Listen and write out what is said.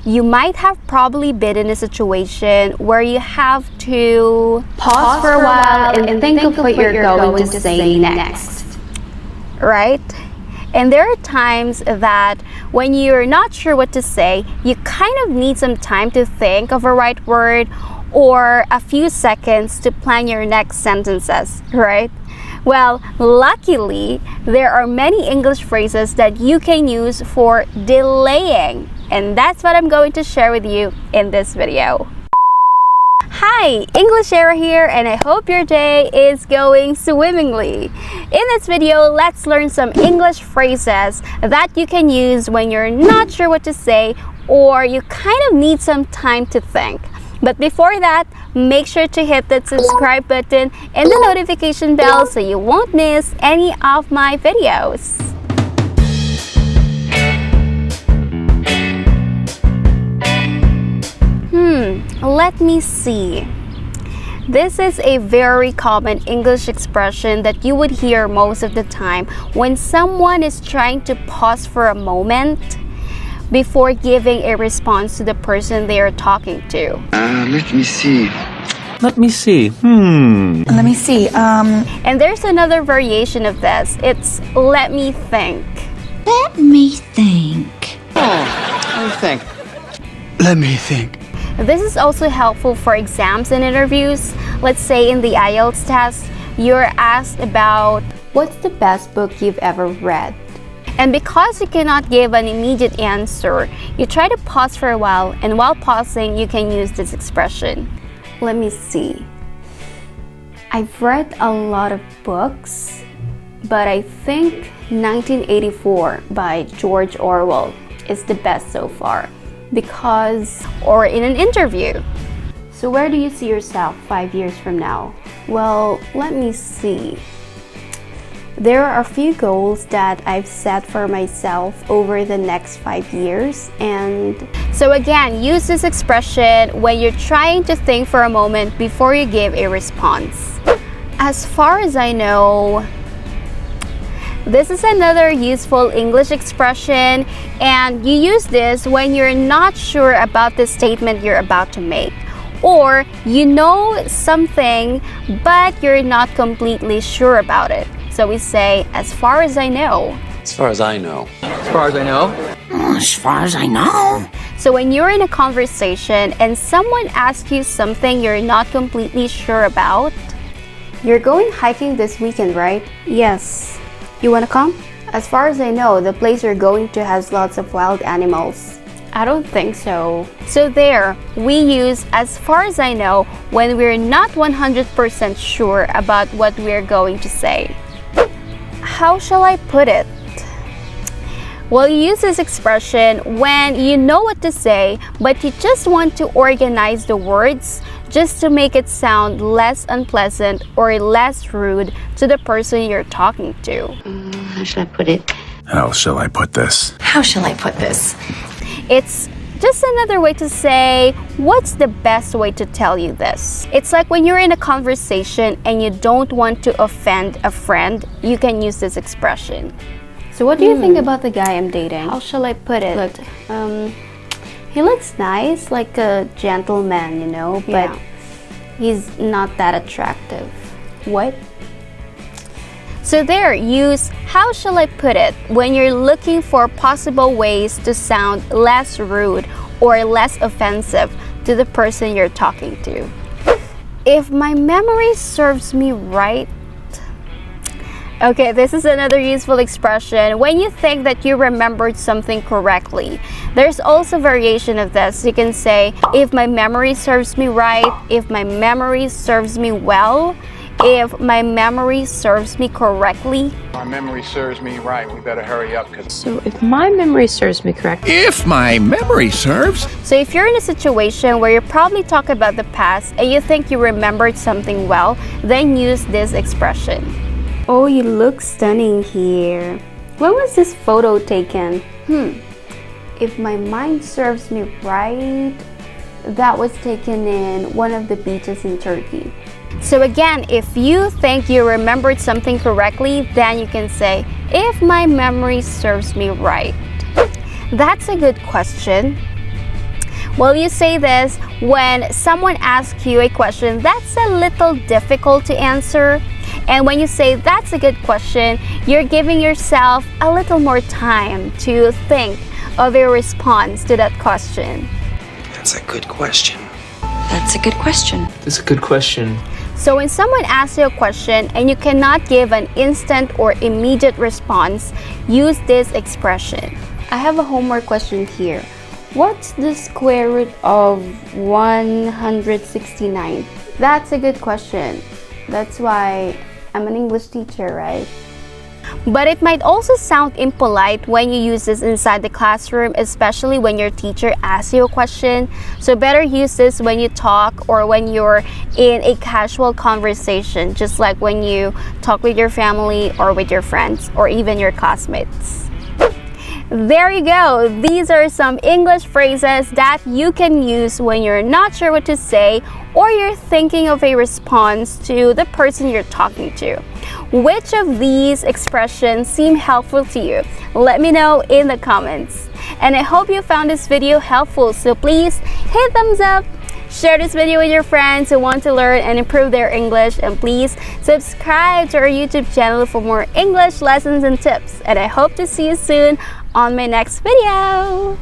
You might have probably been in a situation where you have to pause for a while and think of what you're going to say next, right? And there are times that when you're not sure what to say, you kind of need some time to think of a right word or a few seconds to plan your next sentences, right? Well, luckily, there are many English phrases that you can use for delaying, and that's what I'm going to share with you in this video. Hi, ENGLISHERA here, and I hope your day is going swimmingly. In this video, let's learn some English phrases that you can use when you're not sure what to say or you kind of need some time to think. But before that, make sure to hit that subscribe button and the notification bell so you won't miss any of my videos. Let me see. This is a very common English expression that you would hear most of the time when someone is trying to pause for a moment before giving a response to the person they are talking to. Let me see. Let me see. Let me see. And there's another variation of this. It's let me think. Let me think. Let me think. Let me think. This is also helpful for exams and interviews. Let's say in the IELTS test, you're asked about what's the best book you've ever read. And because you cannot give an immediate answer, you try to pause for a while, and while pausing, you can use this expression. Let me see. I've read a lot of books, but I think 1984 by George Orwell is the best so far. Because, or in an interview. So where do you see yourself 5 years from now? Well, let me see. There are a few goals that I've set for myself over the next 5 years, and so again, use this expression when you're trying to think for a moment before you give a response. As far as I know, this is another useful English expression, and you use this when you're not sure about the statement you're about to make, or you know something but you're not completely sure about it. So we say, as far as I know. As far as I know. As far as I know. As far as I know. So when you're in a conversation and someone asks you something you're not completely sure about, you're going hiking this weekend, right? Yes. You wanna come? As far as I know, the place you're going to has lots of wild animals. I don't think so. So there, we use as far as I know when we're not 100% sure about what we're going to say. How shall I put it? Well, you use this expression when you know what to say, but you just want to organize the words just to make it sound less unpleasant or less rude to the person you're talking to. How shall I put it? How shall I put this? How shall I put this? It's just another way to say, what's the best way to tell you this? It's like when you're in a conversation and you don't want to offend a friend, you can use this expression. So what do you think about the guy I'm dating? How shall I put it? Look, he looks nice, like a gentleman, you know, but he's not that attractive. What? So there, use how shall I put it when you're looking for possible ways to sound less rude or less offensive to the person you're talking to. If my memory serves me right, okay, this is another useful expression when you think that you remembered something correctly. There's also variation of this. You can say, if my memory serves me right, if my memory serves me well, if my memory serves me correctly. My memory serves me right. We better hurry up. So if my memory serves me correctly. If my memory serves. So if you're in a situation where you probably talk about the past and you think you remembered something well, then use this expression. Oh, you look stunning here. When was this photo taken? If my mind serves me right, that was taken in one of the beaches in Turkey. So again, if you think you remembered something correctly, then you can say, if my memory serves me right. That's a good question. Well, you say this when someone asks you a question that's a little difficult to answer. And when you say that's a good question, you're giving yourself a little more time to think of a response to that question. That's a good question. That's a good question. That's a good question. So when someone asks you a question and you cannot give an instant or immediate response, use this expression. I have a homework question here. What's the square root of 169? That's a good question. That's why I'm an English teacher, right? But it might also sound impolite when you use this inside the classroom, especially when your teacher asks you a question. So better use this when you talk or when you're in a casual conversation, just like when you talk with your family or with your friends or even your classmates. There you go. These are some English phrases that you can use when you're not sure what to say or you're thinking of a response to the person you're talking to. Which of these expressions seem helpful to you? Let me know in the comments. And I hope you found this video helpful, so please hit thumbs up, share this video with your friends who want to learn and improve their English, and please subscribe to our YouTube channel for more English lessons and tips. And I hope to see you soon on my next video.